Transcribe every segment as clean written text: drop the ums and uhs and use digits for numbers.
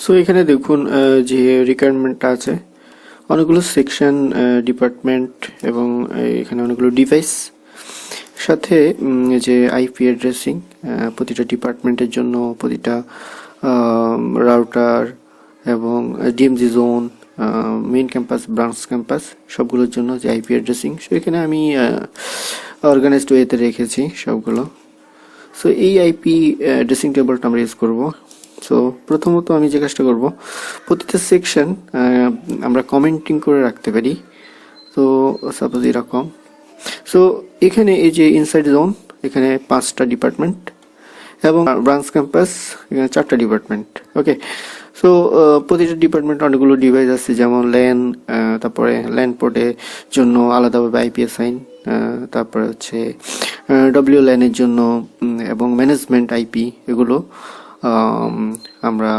So এখানে দেখুন যে রিকোয়ারমেন্টটা আছে, অনেকগুলো সেকশন, ডিপার্টমেন্ট এবং এখানে অনেকগুলো ডিভাইস, সাথে যে আইপি অ্যাড্রেসিং প্রতিটা ডিপার্টমেন্টের জন্য, প্রতিটা রাউটার এবং DMG zone, main campus, branch campus সবগুলোর জন্য যে আইপি অ্যাড্রেসিং, সো এখানে আমি অর্গানাইজড ওয়েতে রেখেছি সবগুলো। সো এই আইপি অ্যাড্রেসিং টেবলটা আমরা ইউজ করব। সো প্রথমত আমি যে কাজটা করব, প্রতিটা সেকশন আমরা কমেন্টিং করে রাখতে পারি। তো সাপোজ এরকম। সো এখানে এই যে ইনসাইড জোন, এখানে 5টা ডিপার্টমেন্ট এবং ব্রাঞ্চ ক্যাম্পাস এখানে 4টা ডিপার্টমেন্ট। ওকে, সো প্রতিটা ডিপার্টমেন্ট অনেকগুলো ডিভাইস আছে, যেমন ল্যান, তারপরে ল্যান পোর্টের জন্য আলাদাভাবে আইপি অ্যাসাইন, তারপরে হচ্ছে ডব্লিউ ল্যানের জন্য এবং ম্যানেজমেন্ট আইপি, এগুলো আমরা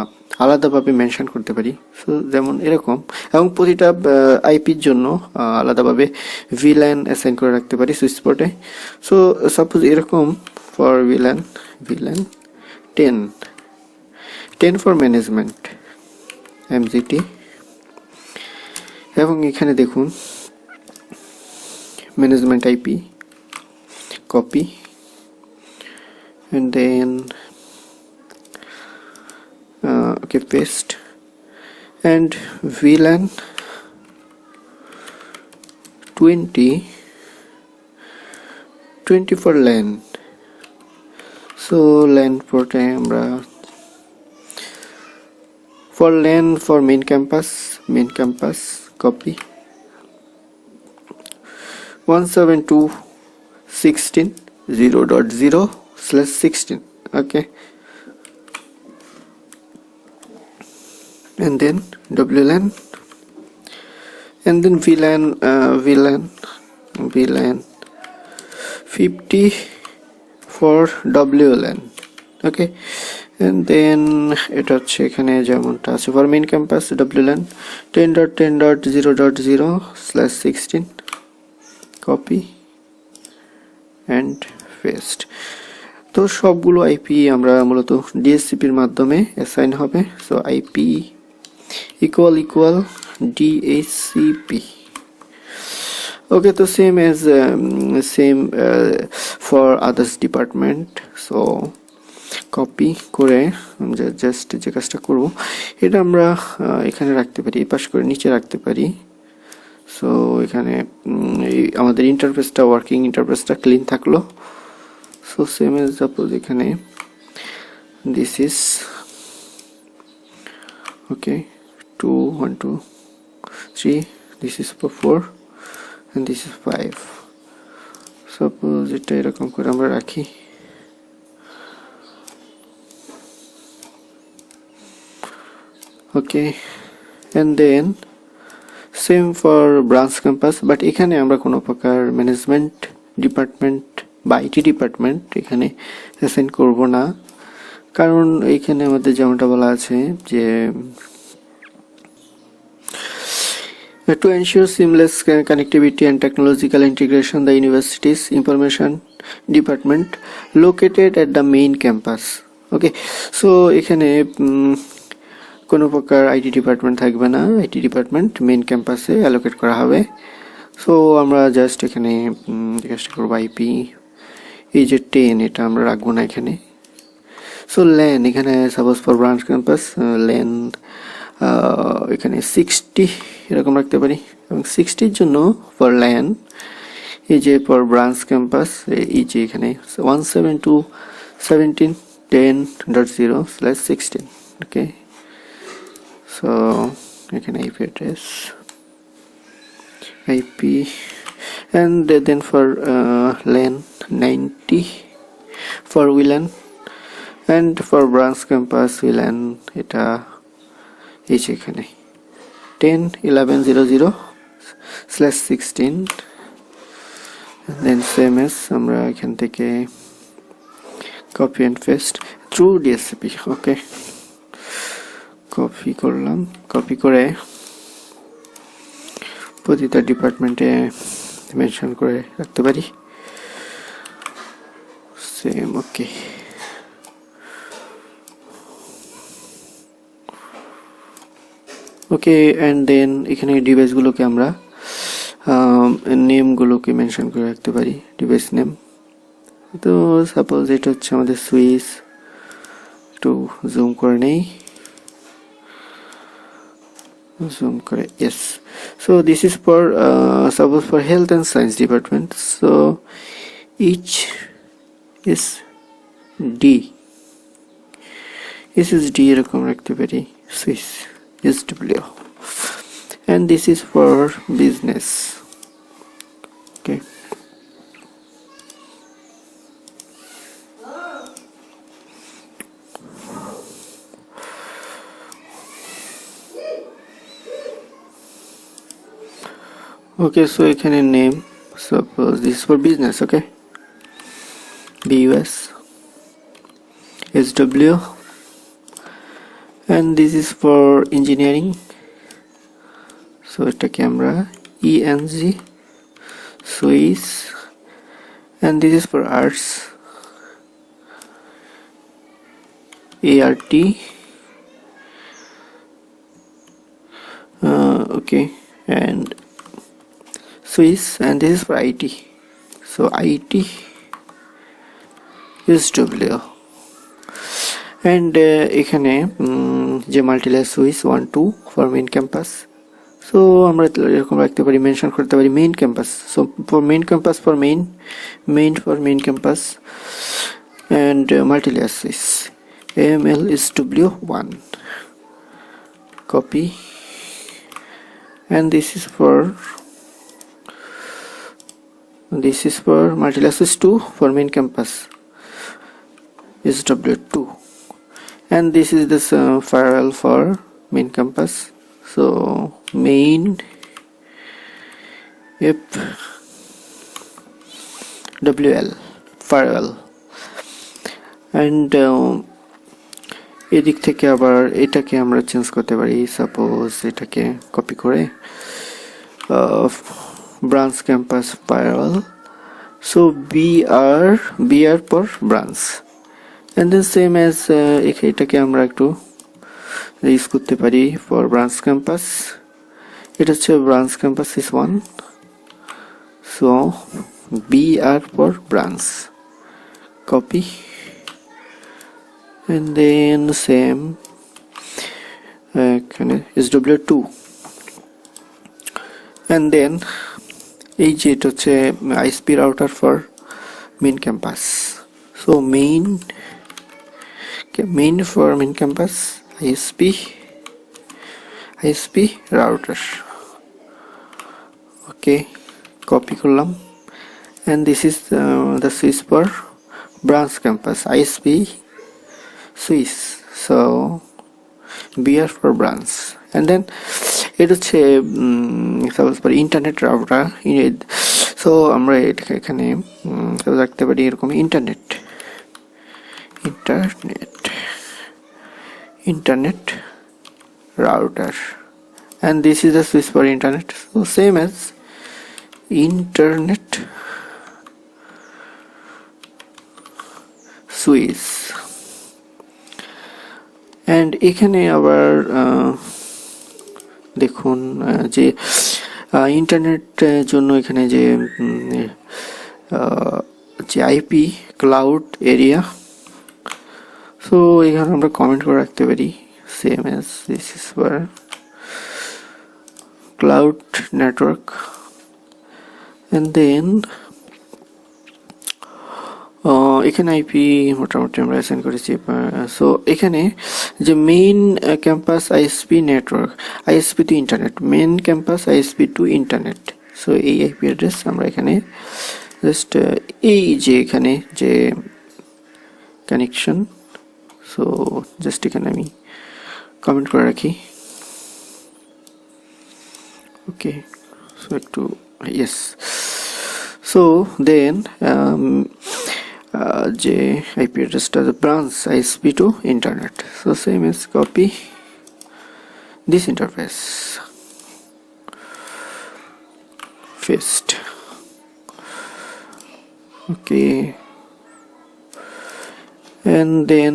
আলাদাভাবে মেনশন করতে পারি। সো যেমন এরকম, এবং প্রতিটা আইপির জন্য আলাদাভাবে ভিল্যান অ্যাসাইন করে রাখতে পারি সুইচ স্পটে। সো সাপোজ এরকম, ফর ভিল্যান 10 ফর ম্যানেজমেন্ট এমজিটি, এবং এখানে দেখুন management IP copy, and then okay, paste, and VLAN 20 for LAN. So LAN port আমরা for LAN for main campus copy 172.16.0.0/16. okay, and then WLAN, and then VLAN 50 for WLAN. okay, and then এটা হচ্ছে এখানে যেমনটা আছে for main campus WLAN 10.10.0.0/16. copy and paste. তো সবগুলো IP আমরা মূলত ডিএসসিপির মাধ্যমে অ্যাসাইন হবে। So IP equal DSCP. Okay, তো same for others department. So copy করে জাস্ট যে কাজটা করব, এটা আমরা এখানে রাখতে পারি, এই পাশ করে নিচে রাখতে পারি। সো এখানে আমাদের ইন্টারফেসটা, ওয়ার্কিং ইন্টারফেসটা ক্লিন থাকলো। সো সেম এজ সাপোজ এখানে this is okay 2 1 2 3, this is 4 and this is 5. Suppose এটা এরকম করে আমরা রাখি। ওকে, and then same for branch campus, but এখানে আমরা কোনো প্রকার ম্যানেজমেন্ট ডিপার্টমেন্ট বা আইটি ডিপার্টমেন্ট এখানে অ্যাসাইন করব না, কারণ এখানে আমাদের যেমনটা বলা আছে যে to ensure seamless connectivity and technological integration, the university's information department located at the main campus. okay, so এখানে কোনো প্রকার আইটি ডিপার্টমেন্ট থাকবে না, আইটি ডিপার্টমেন্ট মেইন ক্যাম্পাসে অ্যালোকেট করা হবে। সো আমরা জাস্ট এখানে চেষ্টা করবো আইপি এই যে 10, এটা আমরা রাখবো না এখানে। সো ল্যান এখানে suppose for branch campus LAN এখানে 60 এরকম রাখতে পারি, এবং 60-র জন্য ফর ল্যান এই যে ফর ব্রাঞ্চ ক্যাম্পাস এই যে এখানে 172.10.0/16. ওকে, so এখানে IP address IP, and then for LAN 90 for VLAN, and for branch campus VLAN এটা এই যে এখানে 10.11.00/16, and then same as আমরা এখান থেকে copy and paste through DSCP. Okay, copy করলাম, কপি করে প্রতিটা ডিপার্টমেন্টে মেনশন করে রাখতে পারি same. Okay, okay, and then এখানে ডিভাইসগুলোকে আমরা নেমগুলোকে মেনশন করে রাখতে পারি, ডিভাইস নেম। তো সাপোজ এটা হচ্ছে আমাদের সুইচ, একটু জুম করে নেই, জুম করে, yes. So this is for suppose for health and science department, so each is D, this is D এরকম রাখতে পারি, switch is W, and this is for business. Okay, okay, so এখানে name, suppose this is for business, okay, BUS, SW, and this is for engineering, so এটাকে আমরা ENG, Swiss, and this is for arts, ART, okay, and Swiss, and this is for IT, so IT is W, and এখানে যে multilayer switch 1 2 for main campus, so আমরা এরকম রাখতে পারি, mention করতে পারি main campus, so for main campus, for main for main campus, and multi-layer switch AML is W1, copy, and this is for multi-layer switch 2 for main campus is W2, and this is this firewall for main campus, so main if WL firewall, and এদিক থেকে আবার এটাকে আমরা change করতে পারি, suppose এটাকে copy করে branch campus firewall, so BR for branch, and then same as এটাকে আমরা একটু ইউজ করতে পারি ফর ব্রাঞ্চ ক্যাম্পাস, এটা হচ্ছে branch campus is 1, so BR for branch, copy, and then same এখানে SW2, and then এই যে এটা হচ্ছে ISP router for main campus, so main for main campus ISP router, okay, copy করলাম, and this is the switch for branch campus ISP switch, so BR for branch, and then এটা হচ্ছে suppose for internet router, so আমরা এখানে রাখতে পারি এরকম internet router, and this is the switch for internet, so same as internet switch, and এখানে আবার দেখুন যে ইন্টারনেট জন্য এখানে যে আইপি ক্লাউড এরিয়া, সো এখানে আমরা কমেন্ট করে রাখতে পারি same as this is for cloud network, and then এখানে আইপি মোটামুটি আমরা অ্যাসাইন করেছি, সো এখানে যে main campus ISP network, ISP to internet, main campus ISP to internet, so এই আইপি অ্যাড্রেস আমরা এখানে জাস্ট এই যে এখানে যে কানেকশন, সো জাস্ট এখানে আমি কমেন্ট করে রাখি, ওকে, সো একটু ইয়েস, সো দেন যে আইপি অ্যাড্রেসটা branch ISP to internet, so same as copy this interface, paste, okay, and then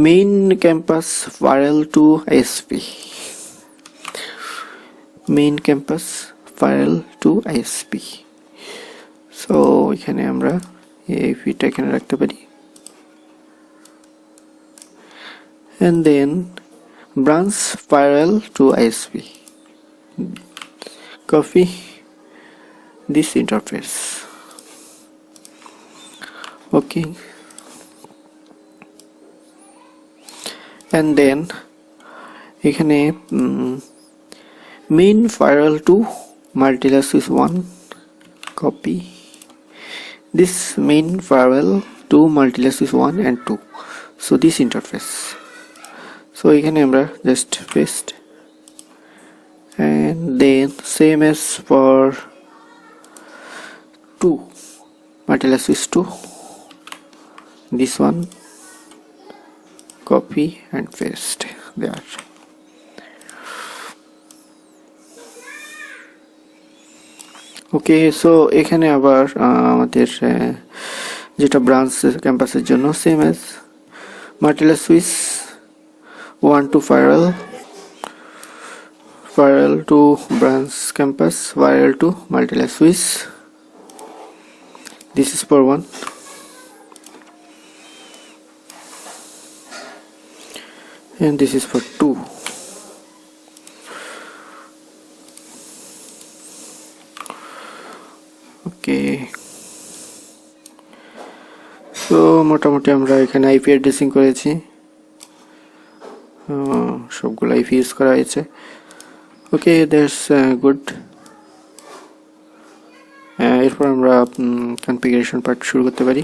main campus firewall to ISP, main campus firewall to ISP. So এখানে আমরা এই ফিটা এখানে রাখতে পারি, and then branch firewall to ISP, copy this interface, okay, and then এখানে main firewall to multi-layer switch 1, copy this main firewall to multi-layer switch 1 and 2, so this interface. So এখানে আমরা just paste, and then same as for 2 multi-layer switch 2, this one, copy and paste there. Okay, so এখানে আবার আমাদের যেটা branch ক্যাম্পাসের জন্য same as multi layer switch 1 to firewall to branch campus, firewall to multi-layer switch. This is for 1, and this is for 2. ওকে, তো মোটামুটি আমরা এখানে আইপি অ্যাড্রেসিং করেছি, সবগুলো আইপি ইউজ করা হয়েছে। ওকে, দ্যাটস গুড। এরপর আমরা কনফিগারেশন পার্ট শুরু করতে পারি।